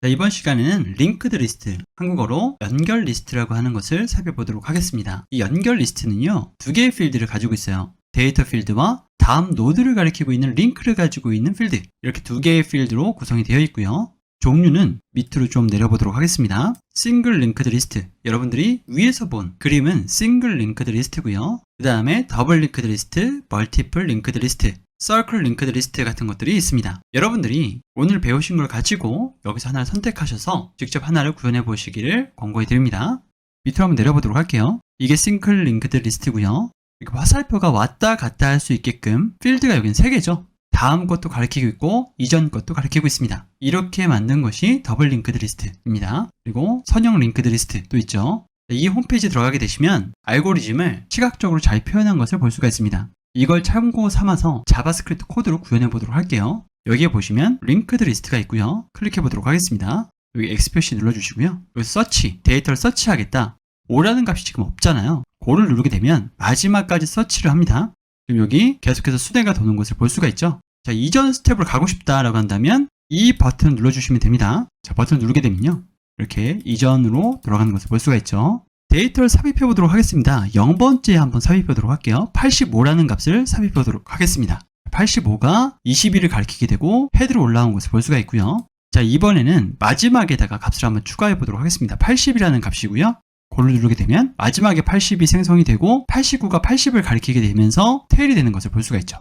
자, 이번 시간에는 링크드 리스트, 한국어로 연결 리스트라고 하는 것을 살펴보도록 하겠습니다. 이 연결 리스트는요, 두 개의 필드를 가지고 있어요. 데이터 필드와 다음 노드를 가리키고 있는 링크를 가지고 있는 필드, 이렇게 두 개의 필드로 구성이 되어 있고요. 종류는 밑으로 좀 내려보도록 하겠습니다. 싱글 링크드 리스트, 여러분들이 위에서 본 그림은 싱글 링크드 리스트고요. 그 다음에 더블 링크드 리스트, 멀티플 링크드 리스트, 서클 링크드 리스트 같은 것들이 있습니다. 여러분들이 오늘 배우신 걸 가지고 여기서 하나를 선택하셔서 직접 하나를 구현해 보시기를 권고해 드립니다. 밑으로 한번 내려보도록 할게요. 이게 싱글 링크드 리스트고요. 화살표가 왔다 갔다 할 수 있게끔 필드가 여기는 3개죠. 다음 것도 가리키고 있고 이전 것도 가리키고 있습니다. 이렇게 만든 것이 더블 링크드 리스트입니다. 그리고 선형 링크드 리스트도 있죠. 이 홈페이지에 들어가게 되시면 알고리즘을 시각적으로 잘 표현한 것을 볼 수가 있습니다. 이걸 참고 삼아서 자바스크립트 코드로 구현해 보도록 할게요. 여기에 보시면 링크드 리스트가 있고요. 클릭해 보도록 하겠습니다. 여기 X 표시 눌러주시고요. 여기 서치, 데이터를 서치하겠다. O라는 값이 지금 없잖아요. O를 누르게 되면 마지막까지 서치를 합니다. 그럼 여기 계속해서 수대가 도는 것을 볼 수가 있죠. 자, 이전 스텝으로 가고 싶다라고 한다면 이 버튼을 눌러주시면 됩니다. 자, 버튼을 누르게 되면요, 이렇게 이전으로 돌아가는 것을 볼 수가 있죠. 데이터를 삽입해 보도록 하겠습니다. 0번째에 한번 삽입해 보도록 할게요. 85라는 값을 삽입해 보도록 하겠습니다. 85가 21을 가리키게 되고 헤드로 올라온 것을 볼 수가 있고요. 자, 이번에는 마지막에다가 값을 한번 추가해 보도록 하겠습니다. 80이라는 값이고요. 그걸 누르게 되면 마지막에 80이 생성이 되고 89가 80을 가리키게 되면서 테일이 되는 것을 볼 수가 있죠.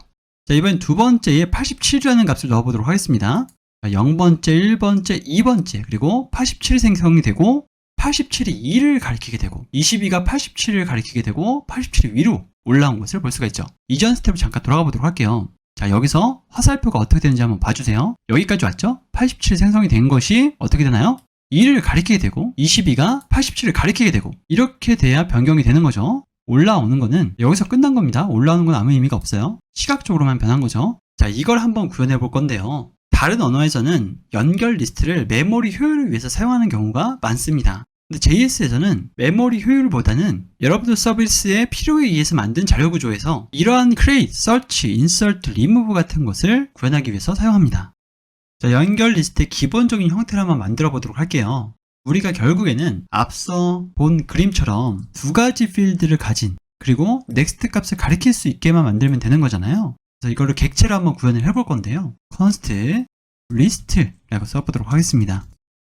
자, 이번엔 두 번째에 87이라는 값을 넣어 보도록 하겠습니다. 0번째, 1번째, 2번째, 그리고 87이 생성이 되고 87이 2를 가리키게 되고 22가 87을 가리키게 되고 87이 위로 올라온 것을 볼 수가 있죠. 이전 스텝을 잠깐 돌아가 보도록 할게요. 자, 여기서 화살표가 어떻게 되는지 한번 봐주세요. 여기까지 왔죠? 87이 생성이 된 것이 어떻게 되나요? 2를 가리키게 되고 22가 87을 가리키게 되고 이렇게 돼야 변경이 되는 거죠. 올라오는 거는 여기서 끝난 겁니다. 올라오는 건 아무 의미가 없어요. 시각적으로만 변한 거죠. 자, 이걸 한번 구현해 볼 건데요. 다른 언어에서는 연결 리스트를 메모리 효율을 위해서 사용하는 경우가 많습니다. 근데 JS에서는 메모리 효율보다는 여러분들 서비스의 필요에 의해서 만든 자료 구조에서 이러한 create, search, insert, remove 같은 것을 구현하기 위해서 사용합니다. 자, 연결 리스트의 기본적인 형태를 한번 만들어 보도록 할게요. 우리가 결국에는 앞서 본 그림처럼 두 가지 필드를 가진, 그리고 next 값을 가리킬 수 있게만 만들면 되는 거잖아요. 그래서 이거를 객체로 한번 구현을 해볼 건데요. const list라고 써보도록 하겠습니다.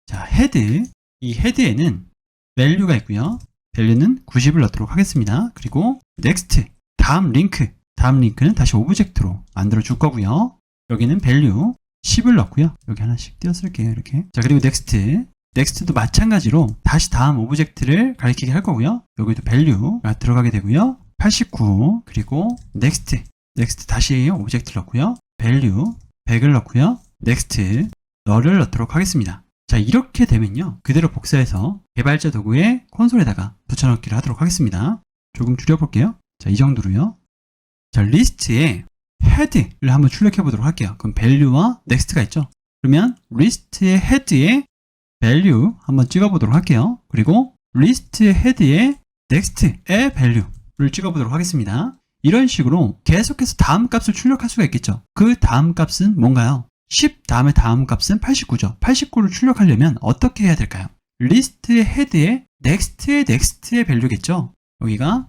자, head, 이 head에는 value가 있고요. value는 90을 넣도록 하겠습니다. 그리고 next, 다음 링크는 다시 오브젝트로 만들어 줄 거고요. 여기는 value 10을 넣고요. 여기 하나씩 띄어쓸게요. 이렇게. 자, 그리고 넥스트도 마찬가지로 다시 다음 오브젝트를 가리키게 할 거고요. 여기도 value가 들어가게 되고요. 89, 그리고 next 다시 오브젝트를 넣고요. value 100을 넣고요. next 너를 넣도록 하겠습니다. 자, 이렇게 되면요, 그대로 복사해서 개발자 도구의 콘솔에다가 붙여넣기를 하도록 하겠습니다. 조금 줄여볼게요. 자, 이 정도로요. 자, 리스트에 head를 한번 출력해 보도록 할게요. 그럼 value와 next가 있죠. 그러면 리스트의 head에 value 한번 찍어 보도록 할게요. 그리고 리스트의 head에 next의 value를 찍어 보도록 하겠습니다. 이런 식으로 계속해서 다음 값을 출력할 수가 있겠죠. 그 다음 값은 뭔가요? 10 다음에 다음 값은 89죠. 89를 출력하려면 어떻게 해야 될까요? 리스트의 head에 next의 value겠죠. 여기가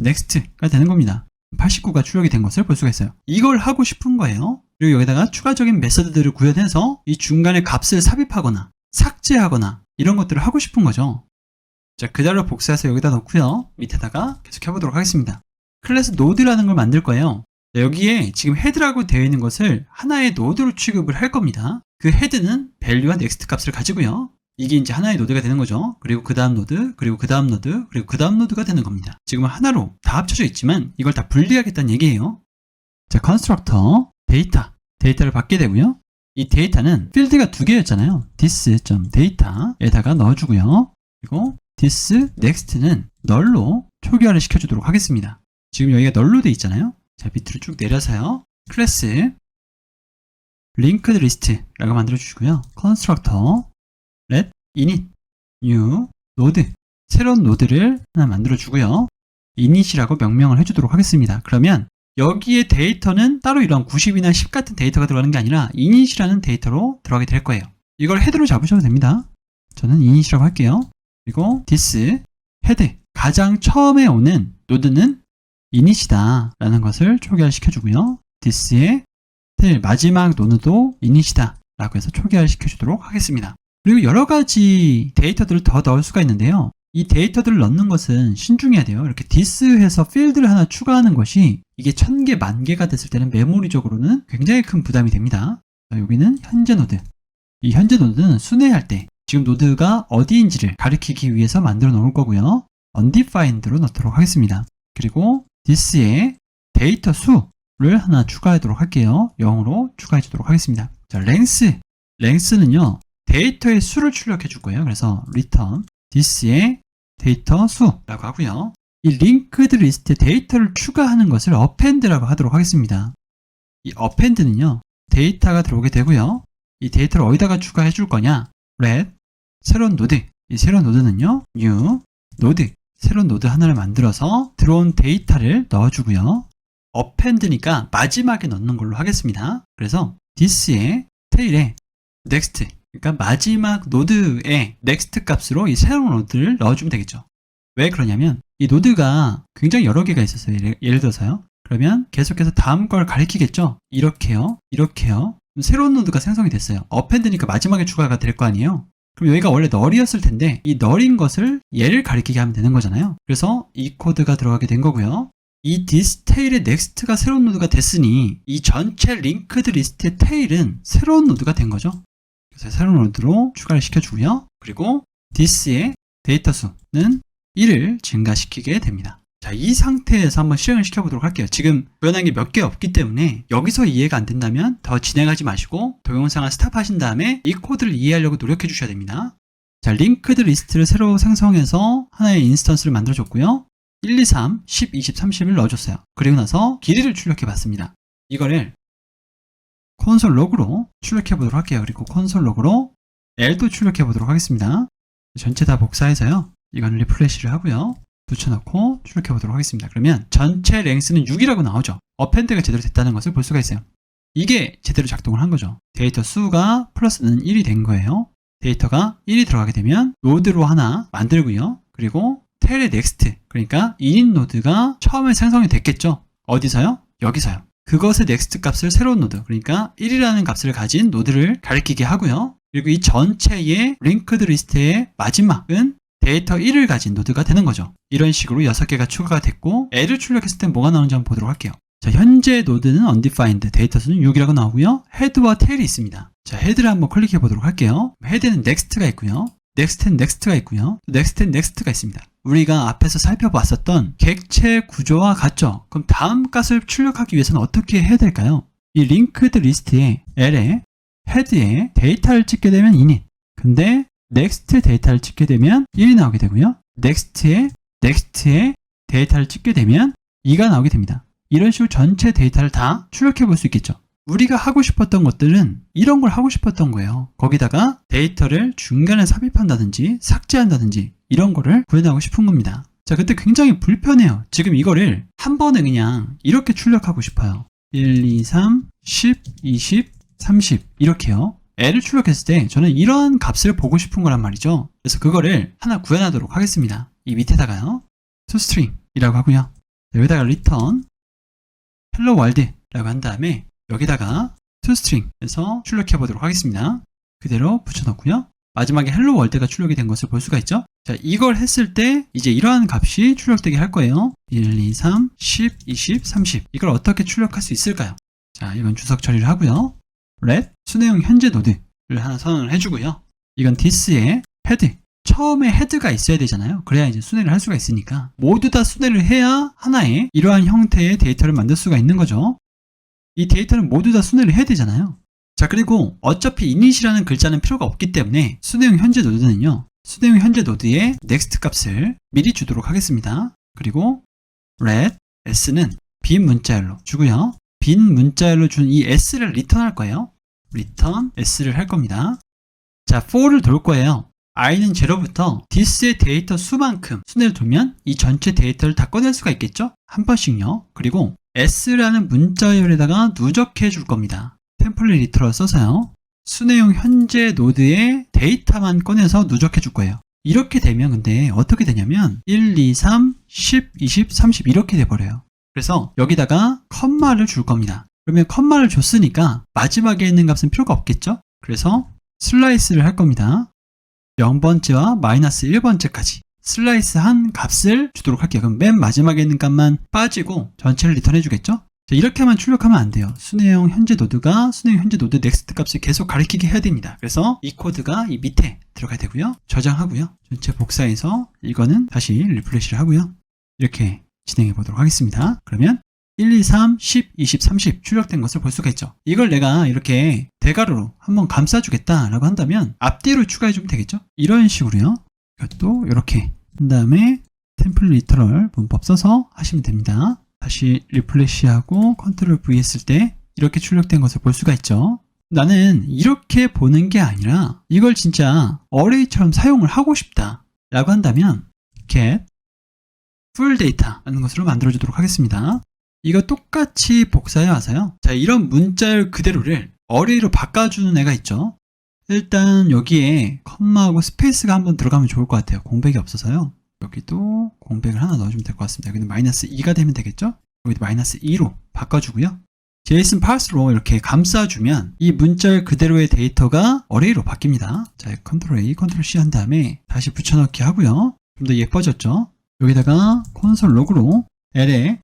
next가 되는 겁니다. 89가 출력이 된 것을 볼 수가 있어요. 이걸 하고 싶은 거예요. 그리고 여기다가 추가적인 메서드들을 구현해서 이 중간에 값을 삽입하거나 삭제하거나 이런 것들을 하고 싶은 거죠. 자, 그대로 복사해서 여기다 넣고요. 밑에다가 계속 해보도록 하겠습니다. 클래스 노드라는 걸 만들 거예요. 자, 여기에 지금 헤드라고 되어 있는 것을 하나의 노드로 취급을 할 겁니다. 그 헤드는 value와 next 값을 가지고요. 이게 이제 하나의 노드가 되는 거죠. 그리고 그 다음 노드, 그리고 그 다음 노드, 그리고 그 다음 노드가 되는 겁니다. 지금은 하나로 다 합쳐져 있지만 이걸 다 분리하겠다는 얘기예요. 자, constructor, 데이터를 받게 되고요. 이 데이터는 필드가 두 개였잖아요. this.data에다가 넣어주고요. 그리고 this next는 널로 초기화를 시켜주도록 하겠습니다. 지금 여기가 널로 돼 있잖아요. 자, 밑으로 쭉 내려서요. 클래스 linked list라고 만들어 주시고요. constructor let init new node, 새로운 노드를 하나 만들어 주고요. init이라고 명명을 해주도록 하겠습니다. 그러면 여기에 데이터는 따로 이런 90이나 10 같은 데이터가 들어가는 게 아니라 init이라는 데이터로 들어가게 될 거예요. 이걸 헤드로 잡으셔도 됩니다. 저는 init이라고 할게요. 그리고 this 헤드 가장 처음에 오는 노드는 init이다 라는 것을 초기화시켜주고요. this의 테일 마지막 노드도 init이다 라고 해서 초기화시켜주도록 하겠습니다. 그리고 여러가지 데이터들을 더 넣을 수가 있는데요. 이 데이터들을 넣는 것은 신중해야 돼요. 이렇게 this 해서 필드를 하나 추가하는 것이 이게 1000개, 10,000개가 됐을 때는 메모리적으로는 굉장히 큰 부담이 됩니다. 자, 여기는 현재 노드. 이 현재 노드는 순회할 때 지금 노드가 어디인지를 가리키기 위해서 만들어 놓을 거고요. undefined로 넣도록 하겠습니다. 그리고 this의 데이터 수를 하나 추가하도록 할게요. 0으로 추가해 주도록 하겠습니다. 자, length는요. 데이터의 수를 출력해 줄 거예요. 그래서 return this의 데이터 수라고 하고요. 이 linked 리스트에 데이터를 추가하는 것을 append라고 하도록 하겠습니다. 이 append는요. 데이터가 들어오게 되고요. 이 데이터를 어디다가 추가해 줄 거냐? red 새로운 노드. 이 새로운 노드는요. new 노드. 새로운 노드 하나를 만들어서 들어온 데이터를 넣어주고요. append니까 마지막에 넣는 걸로 하겠습니다. 그래서 this의 테일에 next 그러니까 마지막 노드의 next 값으로 이 새로운 노드를 넣어주면 되겠죠. 왜 그러냐면 이 노드가 굉장히 여러 개가 있었어요. 예를 들어서요. 그러면 계속해서 다음 걸 가리키겠죠. 이렇게요. 이렇게요. 새로운 노드가 생성이 됐어요. append니까 마지막에 추가가 될 거 아니에요. 그럼 여기가 원래 널이었을 텐데 이 널인 것을 얘를 가리키게 하면 되는 거잖아요. 그래서 이 코드가 들어가게 된 거고요. 이 this tail의 next가 새로운 노드가 됐으니 이 전체 linked 리스트의 tail은 새로운 노드가 된 거죠. 그래서 새로운 노드로 추가를 시켜주고요. 그리고 this의 데이터 수는 1을 증가시키게 됩니다. 자, 이 상태에서 한번 실행을 시켜보도록 할게요. 지금 구현한 게 몇 개 없기 때문에 여기서 이해가 안 된다면 더 진행하지 마시고 동영상을 스탑하신 다음에 이 코드를 이해하려고 노력해 주셔야 됩니다. 자, linked 리스트를 새로 생성해서 하나의 인스턴스를 만들어줬고요. 1, 2, 3, 10, 20, 30을 넣어줬어요. 그리고 나서 길이를 출력해 봤습니다. 이거를 콘솔 로그로 출력해 보도록 할게요. 그리고 콘솔 로그로 L도 출력해 보도록 하겠습니다. 전체 다 복사해서요. 이건 리플래시를 하고요. 붙여넣고 출력해 보도록 하겠습니다. 그러면 전체 랭스는 6이라고 나오죠. append가 제대로 됐다는 것을 볼 수가 있어요. 이게 제대로 작동을 한 거죠. 데이터 수가 플러스는 1이 된 거예요. 데이터가 1이 들어가게 되면 노드로 하나 만들고요. 그리고 테일의 넥스트, 그러니까 init 노드가 처음에 생성이 됐겠죠. 어디서요? 여기서요. 그것의 넥스트 값을 새로운 노드, 그러니까 1이라는 값을 가진 노드를 가리키게 하고요. 그리고 이 전체의 linked 리스트의 마지막은 데이터 1을 가진 노드가 되는 거죠. 이런 식으로 6개가 추가가 됐고 L을 출력했을 때 뭐가 나오는지 한번 보도록 할게요. 자, 현재 노드는 undefined, 데이터 수는 6이라고 나오고요. 헤드와 테일이 있습니다. 자, 헤드를 한번 클릭해 보도록 할게요. 헤드는 next가 있고요. 넥스트는 넥스트가 있고요. 넥스트는 넥스트가 있습니다. 우리가 앞에서 살펴봤었던 객체 구조와 같죠? 그럼 다음 값을 출력하기 위해서는 어떻게 해야 될까요? 이 linked 리스트에 L에 헤드에 데이터를 찍게 되면 init. 근데 next 데이터를 찍게 되면 1이 나오게 되고요. next에 데이터를 찍게 되면 2가 나오게 됩니다. 이런 식으로 전체 데이터를 다 출력해 볼 수 있겠죠. 우리가 하고 싶었던 것들은 이런 걸 하고 싶었던 거예요. 거기다가 데이터를 중간에 삽입한다든지 삭제한다든지 이런 거를 구현하고 싶은 겁니다. 자, 그때 굉장히 불편해요. 지금 이거를 한 번에 그냥 이렇게 출력하고 싶어요. 1, 2, 3, 10, 20, 30 이렇게요. L을 출력했을 때 저는 이런 값을 보고 싶은 거란 말이죠. 그래서 그거를 하나 구현하도록 하겠습니다. 이 밑에다가요. toString이라고 하고요. 여기다가 return hello world라고 한 다음에 여기다가 toString 해서 출력해 보도록 하겠습니다. 그대로 붙여넣고요. 마지막에 hello world가 출력이 된 것을 볼 수가 있죠. 자, 이걸 했을 때 이제 이러한 값이 출력되게 할 거예요. 1, 2, 3, 10, 20, 30 이걸 어떻게 출력할 수 있을까요? 자, 이건 주석 처리를 하고요. ret 순회형 현재 노드를 하나 선언을 해주고요. 이건 this의 헤드 처음에 헤드가 있어야 되잖아요. 그래야 이제 순회를 할 수가 있으니까 모두 다 순회를 해야 하나의 이러한 형태의 데이터를 만들 수가 있는 거죠. 이 데이터는 모두 다 순회를 해야 되잖아요. 자, 그리고 어차피 init이라는 글자는 필요가 없기 때문에 순회형 현재 노드는요. 순회형 현재 노드의 next 값을 미리 주도록 하겠습니다. 그리고 ret s는 빈 문자열로 주고요. 빈 문자열로 준 이 s를 리턴할 거예요. return s를 할 겁니다. 자, for를 돌 거예요. i는 0부터 this의 데이터 수만큼 순회를 돌면 이 전체 데이터를 다 꺼낼 수가 있겠죠? 한 번씩요. 그리고 s라는 문자열에다가 누적해 줄 겁니다. 템플릿 리터럴 써서요. 순회용 현재 노드의 데이터만 꺼내서 누적해 줄 거예요. 이렇게 되면 근데 어떻게 되냐면 1, 2, 3, 10, 20, 30 이렇게 돼버려요. 그래서 여기다가 컴마를 줄 겁니다. 그러면 컴마를 줬으니까 마지막에 있는 값은 필요가 없겠죠? 그래서 슬라이스를 할 겁니다. 0번째와 마이너스 1번째까지 슬라이스 한 값을 주도록 할게요. 그럼 맨 마지막에 있는 값만 빠지고 전체를 리턴해 주겠죠? 자, 이렇게만 출력하면 안 돼요. 순회용 현재 노드가 순회용 현재 노드 넥스트 값을 계속 가리키게 해야 됩니다. 그래서 이 코드가 이 밑에 들어가야 되고요. 저장하고요. 전체 복사해서 이거는 다시 리플레시를 하고요. 이렇게 진행해 보도록 하겠습니다. 그러면 1, 2, 3, 10, 20, 30 출력된 것을 볼 수가 있죠. 이걸 내가 이렇게 대괄호로 한번 감싸주겠다라고 한다면 앞뒤로 추가해주면 되겠죠. 이런 식으로요. 이것도 이렇게 한 다음에 템플릿 리터럴 문법 써서 하시면 됩니다. 다시 리플래시하고 컨트롤 V 했을 때 이렇게 출력된 것을 볼 수가 있죠. 나는 이렇게 보는 게 아니라 이걸 진짜 어레이처럼 사용을 하고 싶다 라고 한다면 get full data 라는 것으로 만들어 주도록 하겠습니다. 이거 똑같이 복사해 와서요. 자, 이런 문자열 그대로를 어레이로 바꿔주는 애가 있죠. 일단 여기에 컴마하고 스페이스가 한번 들어가면 좋을 것 같아요. 공백이 없어서요. 여기도 공백을 하나 넣어주면 될 것 같습니다. 여기는 마이너스 2가 되면 되겠죠? 여기도 마이너스 2로 바꿔주고요. JSON 파스로 이렇게 감싸주면 이 문자열 그대로의 데이터가 어레이로 바뀝니다. 자, 컨트롤 A, 컨트롤 C 한 다음에 다시 붙여넣기 하고요. 좀 더 예뻐졌죠? 여기다가 콘솔 로그로 L에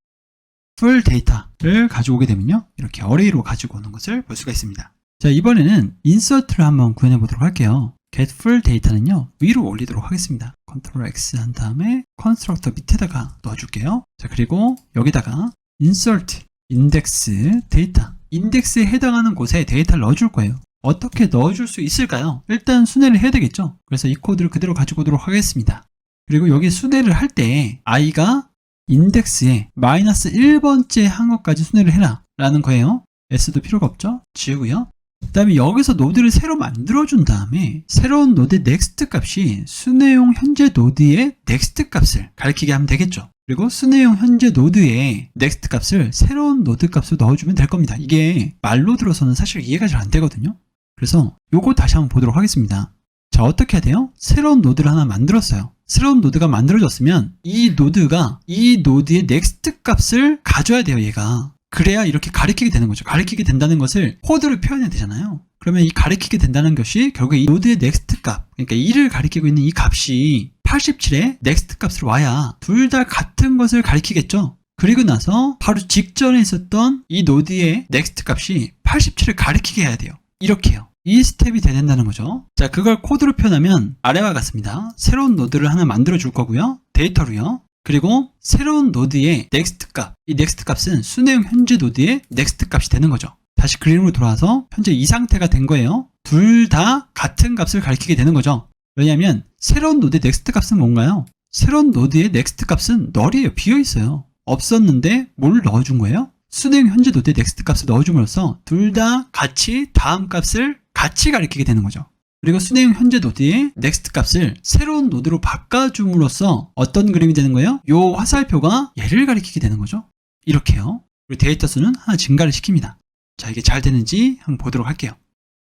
full data를 가져오게 되면요. 이렇게 어레이로 가지고 오는 것을 볼 수가 있습니다. 자, 이번에는 insert를 한번 구현해 보도록 할게요. get full data는요, 위로 올리도록 하겠습니다. 컨트롤 X 한 다음에 constructor 밑에다가 넣어줄게요. 자, 그리고 여기다가 insert index data, 인덱스에 해당하는 곳에 데이터를 넣어줄 거예요. 어떻게 넣어줄 수 있을까요? 일단 순회를 해야 되겠죠. 그래서 이 코드를 그대로 가지고 오도록 하겠습니다. 그리고 여기 순회를 할 때 i가 인덱스에 마이너스 1번째 한 것까지 순회를 해라 라는 거예요. s도 필요가 없죠. 지우고요. 그 다음에 여기서 노드를 새로 만들어준 다음에 새로운 노드의 next 값이 순회용 현재 노드의 next 값을 가리키게 하면 되겠죠. 그리고 순회용 현재 노드의 next 값을 새로운 노드 값으로 넣어주면 될 겁니다. 이게 말로 들어서는 사실 이해가 잘 안 되거든요. 그래서 요거 다시 한번 보도록 하겠습니다. 자, 어떻게 해야 돼요? 새로운 노드를 하나 만들었어요. 새로운 노드가 만들어졌으면 이 노드가 이 노드의 next 값을 가져야 돼요, 얘가. 그래야 이렇게 가리키게 되는 거죠. 가리키게 된다는 것을 코드로 표현해야 되잖아요. 그러면 이 가리키게 된다는 것이 결국 이 노드의 next 값, 그러니까 2를 가리키고 있는 이 값이 87의 next 값으로 와야 둘 다 같은 것을 가리키겠죠. 그리고 나서 바로 직전에 있었던 이 노드의 next 값이 87을 가리키게 해야 돼요. 이렇게요. 이 스텝이 돼야 된다는 거죠. 자, 그걸 코드로 표현하면 아래와 같습니다. 새로운 노드를 하나 만들어 줄 거고요. 데이터로요. 그리고 새로운 노드의 next 값, 이 next 값은 순회용 현재 노드의 next 값이 되는 거죠. 다시 그림으로 돌아와서 현재 이 상태가 된 거예요. 둘 다 같은 값을 가리키게 되는 거죠. 왜냐하면 새로운 노드의 next 값은 뭔가요? 새로운 노드의 next 값은 널이에요. 비어 있어요. 없었는데 뭘 넣어준 거예요? 순회용 현재 노드의 next 값을 넣어줌으로써 둘 다 같이 다음 값을 같이 가리키게 되는 거죠. 그리고 순회용 현재 노드의 next 값을 새로운 노드로 바꿔줌으로써 어떤 그림이 되는 거예요? 요 화살표가 얘를 가리키게 되는 거죠. 이렇게요. 그리고 데이터 수는 하나 증가를 시킵니다. 자, 이게 잘 되는지 한번 보도록 할게요.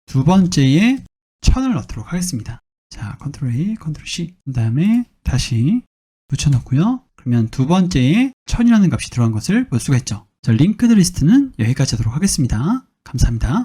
두 번째에 1000을 넣도록 하겠습니다. 자, 컨트롤 A, 컨트롤 C. 그 다음에 다시 붙여넣고요. 그러면 두 번째에 1000이라는 값이 들어간 것을 볼 수가 있죠. 자, 링크드 리스트는 여기까지 하도록 하겠습니다. 감사합니다.